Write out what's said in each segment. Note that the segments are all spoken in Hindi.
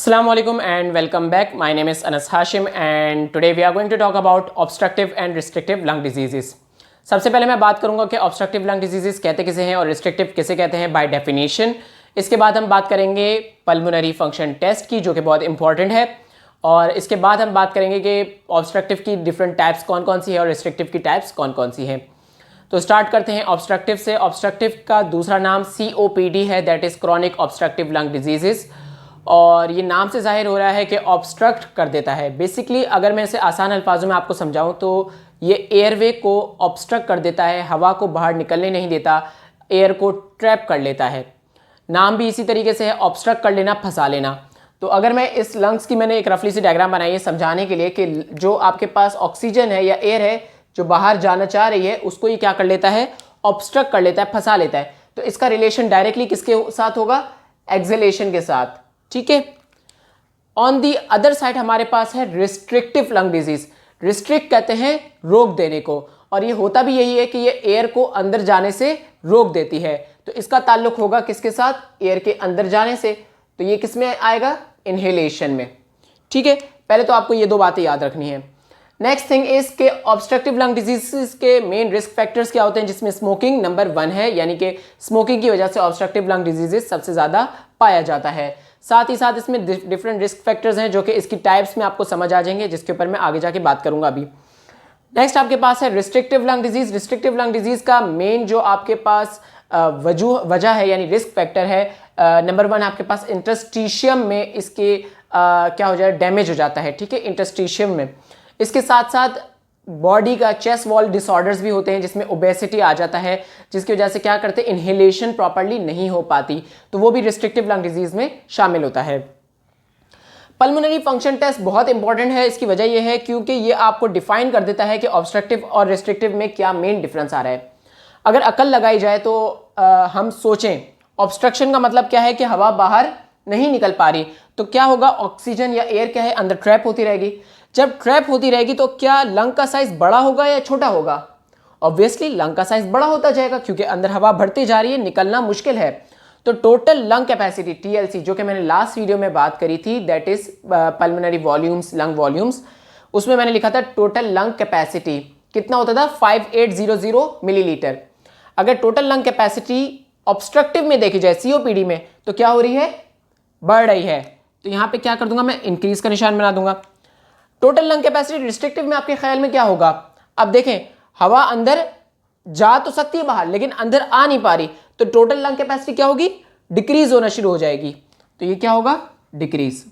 Assalamu alaikum and welcome back. My name is Anas Hashim and today we are going to talk about obstructive and restrictive lung diseases. सबसे पहले मैं बात करूंगा कि obstructive lung diseases कहते किसे हैं और restrictive किसे कहते हैं by definition. इसके बाद हम बात करेंगे pulmonary function test की जो कि बहुत important है और इसके बाद हम बात करेंगे कि obstructive की different types कौन कौन सी है और restrictive की types कौन कौन सी हैं. तो स्टार्ट करते हैं obstructive से. obstructive का दूसरा नाम COPD है, that is chronic obstructive lung diseases. और ये नाम से जाहिर हो रहा है कि ऑब्स्ट्रक्ट कर देता है. बेसिकली अगर मैं इसे आसान अल्फाजों में आपको समझाऊं तो ये एयरवे को ऑब्स्ट्रक्ट कर देता है, हवा को बाहर निकलने नहीं देता, एयर को ट्रैप कर लेता है. नाम भी इसी तरीके से है, ऑब्स्ट्रक्ट कर लेना, फंसा लेना. तो अगर मैं इस लंग्स की मैंने एक रफली सी डायग्राम बनाई है समझाने के लिए कि जो आपके पास ऑक्सीजन है या एयर है जो बाहर जाना चाह रही है उसको ये क्या कर लेता है, ऑब्स्ट्रक्ट कर लेता है, फंसा लेता है. तो इसका रिलेशन डायरेक्टली किसके साथ होगा, एक्सहेलेशन के साथ. ठीक है. ऑन दी अदर साइड हमारे पास है रिस्ट्रिक्टिव लंग डिजीज. रिस्ट्रिक्ट कहते हैं रोक देने को, और ये होता भी यही है कि ये एयर को अंदर जाने से रोक देती है. तो इसका ताल्लुक होगा किसके साथ, एयर के अंदर जाने से. तो ये किस में आएगा, इनहेलेशन में. ठीक है. पहले तो आपको ये दो बातें याद रखनी है. नेक्स्ट थिंग इज के ऑब्स्ट्रक्टिव लंग डिजीज के मेन रिस्क फैक्टर्स क्या होते हैं, जिसमें स्मोकिंग नंबर 1 है, यानी कि स्मोकिंग की वजह से ऑब्स्ट्रक्टिव लंग डिजीजेस सबसे ज़्यादा पाया जाता है. साथ ही साथ इसमें डिफरेंट रिस्क फैक्टर्स हैं जो कि इसकी टाइप्स में आपको समझ आ जाएंगे, जिसके ऊपर मैं आगे जाके बात करूंगा अभी. नेक्स्ट आपके पास है restrictive lung disease. Restrictive lung disease का मेन जो आपके पास वजह है यानी रिस्क फैक्टर है, नंबर 1 आपके पास इंटरस्टिशियम में इसके क्या हो जाए, डैमेज हो जाता है. ठीक है, इंटरस्टिशियम में. इसके साथ साथ बॉडी का चेस्ट वॉल डिसऑर्डर्स भी होते हैं जिसमें ओबेसिटी आ जाता है, जिसकी वजह से क्या करते हैं, इनहेलेशन प्रॉपर्ली नहीं हो पाती. तो वो भी रिस्ट्रिक्टिव लंग डिजीज में शामिल होता है. पल्मोनरी फंक्शन टेस्ट बहुत इंपॉर्टेंट है. इसकी वजह यह है क्योंकि ये आपको डिफाइन कर देता है कि ऑब्स्ट्रक्टिव और रिस्ट्रिक्टिव में क्या मेन डिफरेंस आ रहा है. अगर अकल लगाई जाए तो हम सोचें ऑब्स्ट्रक्शन का मतलब क्या है कि हवा बाहर नहीं निकल पा रही. तो क्या होगा, ऑक्सीजन या एयर क्या है, अंदर ट्रैप होती रहेगी. जब ट्रैप होती रहेगी तो क्या लंग का साइज बड़ा होगा या छोटा होगा, ऑब्वियसली लंग का साइज बड़ा होता जाएगा क्योंकि अंदर हवा बढ़ती जा रही है, निकलना मुश्किल है. तो टोटल लंग कैपेसिटी TLC जो कि मैंने लास्ट वीडियो में बात करी थी, that is pulmonary volumes, lung volumes, उसमें मैंने लिखा था टोटल लंग कैपेसिटी कितना होता था, 5800 मिलीलीटर. अगर टोटल लंग कैपेसिटी ऑब्स्ट्रक्टिव में देखी जाए COPD में तो क्या हो रही है, बढ़ रही है. तो यहां पे क्या कर दूंगा, मैं इंक्रीज का निशान बना दूंगा. टोटल लंग कैपेसिटी रिस्ट्रिक्टिव में आपके ख्याल में क्या होगा, अब देखें हवा अंदर जा तो सकती है बाहर लेकिन अंदर आ नहीं पा रही, तो टोटल लंग कैपेसिटी क्या होगी, डिक्रीज होना शुरू हो जाएगी. तो ये क्या होगा, डिक्रीज.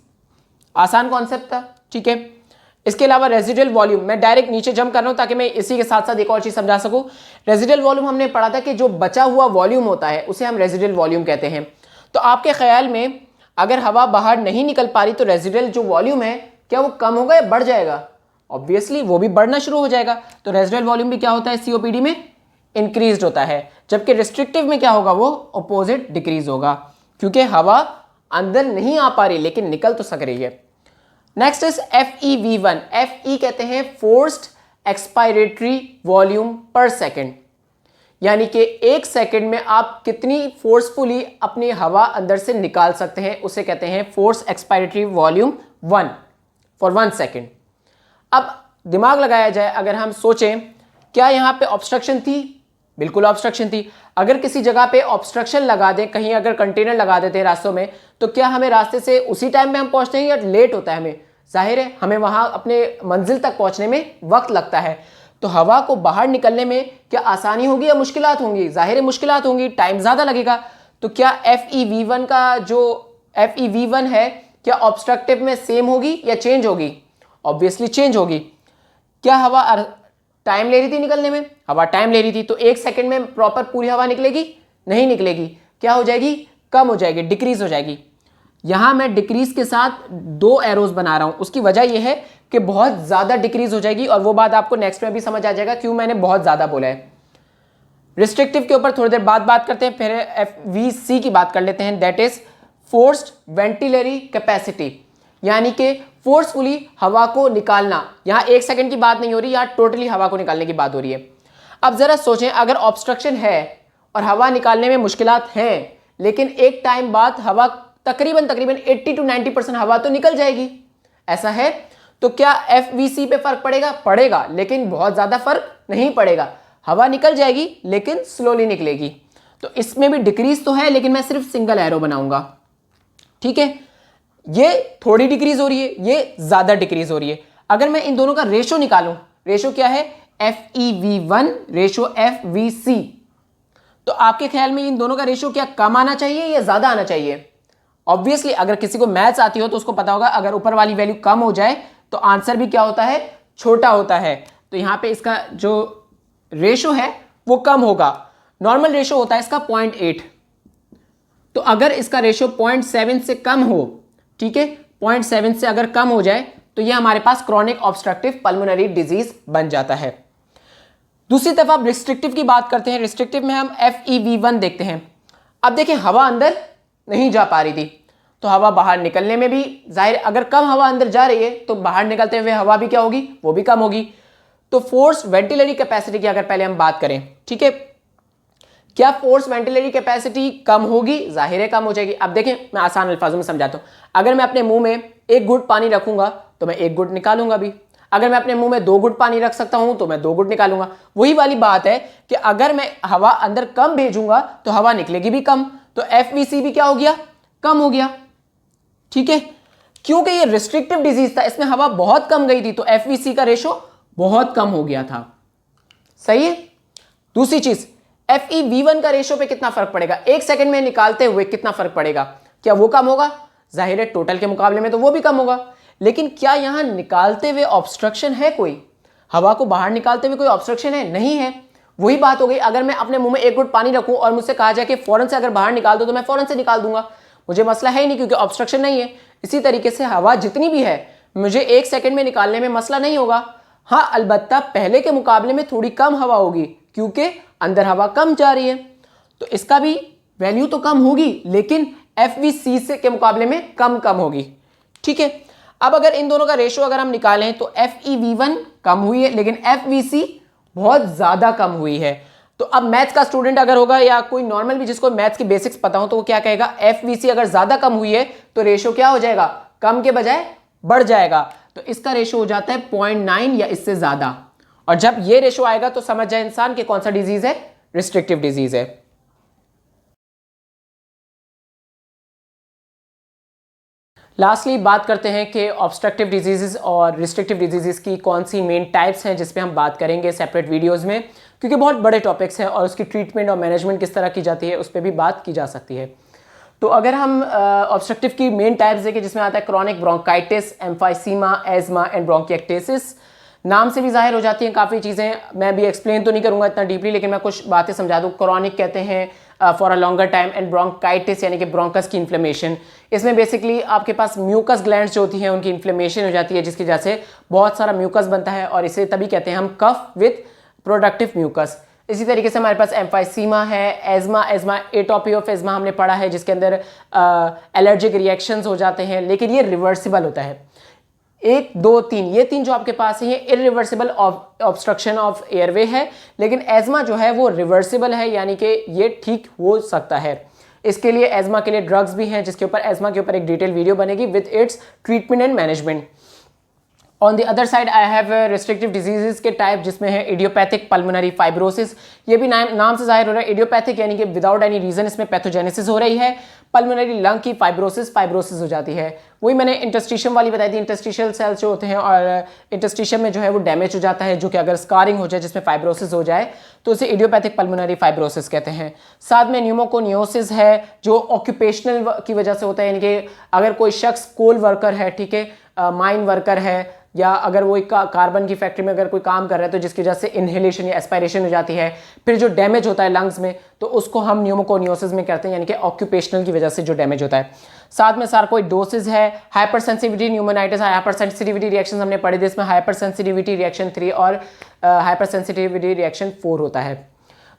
आसान कॉन्सेप्ट था. ठीक है. इसके अलावा रेजिडुअल वॉल्यूम, मैं डायरेक्ट नीचे जंप कर रहा हूं ताकि मैं इसी के साथ साथ एक और चीज समझा सकूं. रेजिडुअल वॉल्यूम हमने पढ़ा था कि जो बचा हुआ वॉल्यूम होता है उसे हम रेजिडुअल वॉल्यूम कहते हैं. तो आपके ख्याल में अगर हवा बाहर नहीं निकल पा रही तो रेजिडुअल जो वॉल्यूम है क्या वो कम होगा या बढ़ जाएगा, ऑब्वियसली वो भी बढ़ना शुरू हो जाएगा. तो रेजिडुअल वॉल्यूम भी क्या होता है COPD में, इंक्रीज होता है. जबकि रिस्ट्रिक्टिव में क्या होगा, वो अपोजिट डिक्रीज होगा क्योंकि हवा अंदर नहीं आ पा रही लेकिन निकल तो सक रही है. Next is FEV1. FE कहते हैं फोर्स्ड एक्सपायरेटरी वॉल्यूम पर सेकेंड, यानी कि एक सेकंड में आप कितनी फोर्सफुली अपनी हवा अंदर से निकाल सकते हैं, उसे कहते हैं force expiratory volume 1 for 1 second. अब दिमाग लगाया जाए, अगर हम सोचें क्या यहां पे ऑब्स्ट्रक्शन थी, बिल्कुल ऑब्स्ट्रक्शन थी. अगर किसी जगह पे ऑब्स्ट्रक्शन लगा दें, कहीं अगर कंटेनर लगा देते हैं रास्तों में, तो क्या हमें रास्ते से उसी टाइम में हम पहुंचते हैं या लेट होता है हमें, जाहिर है हमें वहां अपने मंजिल तक पहुंचने में वक्त लगता है. तो हवा को बाहर निकलने में क्या आसानी होगी या मुश्किलात होंगी, जाहिर है मुश्किलात होंगी, टाइम ज़्यादा लगेगा. तो क्या FEV1 का जो FEV1 है क्या ऑब्स्ट्रक्टिव में सेम होगी या चेंज होगी, ऑब्वियसली चेंज होगी. क्या हवा टाइम ले रही थी निकलने में, हवा टाइम ले रही थी, तो एक सेकंड में प्रॉपर पूरी हवा निकलेगी, नहीं निकलेगी. क्या हो जाएगी, कम हो जाएगी, डिक्रीज हो जाएगी. यहां मैं डिक्रीज के साथ 2 एरोज बना रहा हूं, उसकी वजह यह है कि बहुत ज़्यादा डिक्रीज हो जाएगी और वो बात आपको नेक्स्ट में भी समझ आ जाएगा क्यों मैंने बहुत ज़्यादा बोला है. रिस्ट्रिक्टिव के ऊपर थोड़ी देर बाद बात करते हैं. फिर FVC की बात कर लेते हैं, दैट इज फोर्स्ड वेंटिलरी कैपेसिटी, यानी कि फोर्सफुली हवा को निकालना. यहां एक सेकंड की बात नहीं हो रही, यहां टोटली हवा को निकालने की बात हो रही है. अब जरा सोचें, अगर ऑब्स्ट्रक्शन है और हवा निकालने में मुश्किलात हैं लेकिन एक टाइम बाद हवा तकरीबन 80 to 90% हवा तो निकल जाएगी। ऐसा है तो क्या FVC पे फर्क पड़ेगा? पड़ेगा, लेकिन बहुत ज्यादा फर्क नहीं पड़ेगा। हवा निकल जाएगी लेकिन स्लोली निकलेगी। तो इसमें भी डिक्रीज तो है, लेकिन मैं सिर्फ सिंगल एरो बनाऊंगा। ठीक है, ये थोड़ी डिक्रीज हो रही है, ये ज्यादा डिक्रीज हो रही है। अगर मैं इन दोनों का रेशो निकालूं, रेशो क्या है? FeV1 रेशो FVC, तो आपके ख्याल में इन दोनों का रेशो क्या कम आना चाहिए या ज्यादा आना चाहिए? ऑब्वियसली अगर किसी को मैथ्स आती हो तो उसको पता होगा, अगर ऊपर वाली वैल्यू कम हो जाए तो आंसर भी क्या होता है? छोटा होता है। तो यहां पे इसका जो रेशो है वो कम होगा। नॉर्मल रेशो होता है इसका 0.8, तो अगर इसका रेशो 0.7 से कम हो, ठीक है, 0.7 से अगर कम हो जाए तो ये हमारे पास क्रॉनिक ऑब्स्ट्रक्टिव पल्मोनरी डिजीज बन जाता है। दूसरी तरफ आप रिस्ट्रिक्टिव की बात करते हैं। रिस्ट्रिक्टिव में हम FeV1 देखते हैं। अब देखिए, हवा अंदर नहीं जा पा रही थी, तो हवा बाहर निकलने में भी जाहिर, अगर कम हवा अंदर जा रही है तो बाहर निकलते हुए हवा भी क्या होगी? वो भी कम होगी। तो फोर्स वेंटिलरी कैपेसिटी की अगर पहले हम बात करें, ठीक है, क्या फोर्स वेंटिलरी कैपेसिटी कम होगी? जाहिर है कम हो जाएगी। अब देखें, मैं आसान अल्फाजों में समझाता हूं। अगर मैं अपने मुंह में एक घुट पानी रखूंगा तो मैं एक घुट निकालूंगा भी। अगर मैं अपने मुंह में 2 घुट पानी रख सकता हूं तो मैं 2 घुट निकालूंगा। वही वाली बात है कि अगर मैं हवा अंदर कम भेजूंगा तो हवा निकलेगी भी कम, तो FVC भी क्या हो गया? कम हो गया। ठीक है, क्योंकि ये रिस्ट्रिक्टिव डिजीज था, इसमें हवा बहुत कम गई थी, तो FVC का रेशो बहुत कम हो गया था। सही है। दूसरी चीज, FeV1 का रेशो पे कितना फर्क पड़ेगा? 1 सेकंड में निकालते हुए कितना फर्क पड़ेगा? क्या वो कम होगा? जाहिर है टोटल के मुकाबले में तो वो भी कम होगा, लेकिन क्या यहां निकालते हुए ऑब्स्ट्रक्शन है? कोई हवा को बाहर निकालते हुए कोई ऑब्स्ट्रक्शन है? नहीं है। वही बात हो गई, अगर मैं अपने मुंह में एक घुट पानी रखूं और मुझसे कहा जाए कि फौरन से अगर बाहर निकाल दो, तो मैं फौरन से निकाल दूंगा, मुझे मसला है ही नहीं, क्योंकि ऑब्स्ट्रक्शन नहीं है। इसी तरीके से हवा जितनी भी है मुझे 1 सेकंड में निकालने में मसला नहीं होगा। हाँ, अलबत्ता पहले के मुकाबले में थोड़ी कम हवा होगी, क्योंकि अंदर हवा कम जा रही है, तो इसका भी वैल्यू तो कम होगी, लेकिन FVC से के मुकाबले में कम होगी। ठीक है, अब अगर इन दोनों का रेशो अगर हम निकालें तो FeV1 कम हुई है, लेकिन FVC बहुत ज्यादा कम हुई है। तो अब मैथ्स का स्टूडेंट अगर होगा या कोई नॉर्मल भी जिसको मैथ्स की बेसिक्स पता हो, तो वो क्या कहेगा? FVC अगर ज्यादा कम हुई है तो रेशो क्या हो जाएगा? कम के बजाय बढ़ जाएगा। तो इसका रेशो हो जाता है 0.9 या इससे ज्यादा। और जब ये रेशो आएगा तो समझ जाए इंसान कि कौन सा डिजीज है? रिस्ट्रिक्टिव डिजीज है। लास्टली बात करते हैं कि ऑब्स्ट्रक्टिव डिजीजेस और रिस्ट्रिक्टिव डिजीजेस की कौन सी मेन टाइप्स हैं, जिस पे हम बात करेंगे सेपरेट वीडियोस में, क्योंकि बहुत बड़े टॉपिक्स हैं और उसकी ट्रीटमेंट और मैनेजमेंट किस तरह की जाती है उस पर भी बात की जा सकती है। तो अगर हम ऑब्स्ट्रक्टिव की मेन टाइप्स देखें, जिसमें आता है chronic bronchitis, emphysema, asthma and bronchiectasis. नाम से भी जाहिर हो जाती हैं काफ़ी चीज़ें, मैं भी एक्सप्लेन तो नहीं करूँगा इतना डीपली, लेकिन मैं कुछ बातें समझा दूँ। क्रॉनिक कहते हैं for a longer time, and bronchitis यानी कि ब्रोंकस की इन्फ्लेमेशन। इसमें बेसिकली आपके पास म्यूकस ग्लैंड्स जो होती हैं उनकी इन्फ्लेमेशन हो जाती है, जिसकी वजह से बहुत सारा म्यूकस बनता है, और इसे तभी कहते हैं हम कफ विथ प्रोडक्टिव म्यूकस। इसी तरीके से हमारे पास एम्फाइसीमा है, एज्मा एटोपी ऑफ एज्मा हमने पढ़ा है, जिसके अंदर एलर्जिक रिएक्शंस हो जाते हैं, लेकिन ये रिवर्सिबल होता है। 1, 2, 3 ये 3 जो आपके पास है ये इरिवर्सिबल ऑब्स्ट्रक्शन ऑफ एयरवे है, लेकिन एज्मा जो है वो रिवर्सिबल है, यानी कि ये ठीक हो सकता है। इसके लिए एज्मा के लिए ड्रग्स भी हैं, जिसके ऊपर एज्मा के ऊपर एक डिटेल वीडियो बनेगी with its treatment and management. On the other side I have restrictive diseases के टाइप, जिसमें है इडियोपैथिक पल्मोनरी फाइब्रोसिस। ये भी नाम से जाहिर हो रहा है, इडियोपैथिक यानी कि विदाउट एनी रीजन इसमें पैथोजेनेसिस हो रही है। पल्मोनरी लंग की फाइब्रोसिस हो जाती है। वही मैंने इंटरस्टिशियम वाली बताई थी, इंटरस्टिशियल सेल्स जो होते हैं और इंटरस्टिशियम में जो है वो डैमेज हो जाता है, जो कि अगर स्कारिंग हो जाए जिसमें फाइब्रोसिस हो जाए तो उसे इडियोपैथिक पल्मोनरी फाइब्रोसिस कहते हैं। साथ में न्यूमोकोनियोसिस है, जो ऑक्यूपेशनल की वजह से होता है, यानी कि अगर कोई शख्स कोल वर्कर है, ठीक है, माइन वर्कर है, या अगर वो एक कार्बन की फैक्ट्री में अगर कोई काम कर रहा है, तो जिसकी वजह से इनहेलेशन या एस्पायरेशन हो जाती है, फिर जो डैमेज होता है लंग्स में, तो उसको हम न्यूमोकोनियोसिस में कहते हैं, यानी कि ऑक्यूपेशनल की वजह से जो डैमेज होता है। साथ में सार्कोइडोसिस है, hyper sensitivity pneumonitis, hyper sensitivity reaction हमने पढ़े थे, इसमें हाइपर सेंसिटिविटी रिएक्शन 3 और हाइपर सेंसिटिविटी रिएक्शन 4 होता है।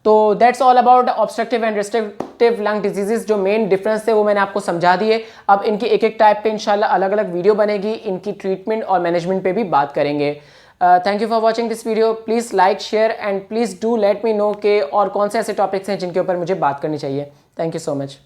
तो that's all about obstructive and restrictive lung diseases. जो मेन डिफरेंस थे वो मैंने आपको समझा दिए। अब इनकी एक एक टाइप पे इंशाल्लाह अलग अलग वीडियो बनेगी, इनकी ट्रीटमेंट और मैनेजमेंट पे भी बात करेंगे। Thank you for watching this video. Please like, share and please do let me know के और कौन से ऐसे टॉपिक्स हैं जिनके ऊपर मुझे बात करनी चाहिए। Thank you so much.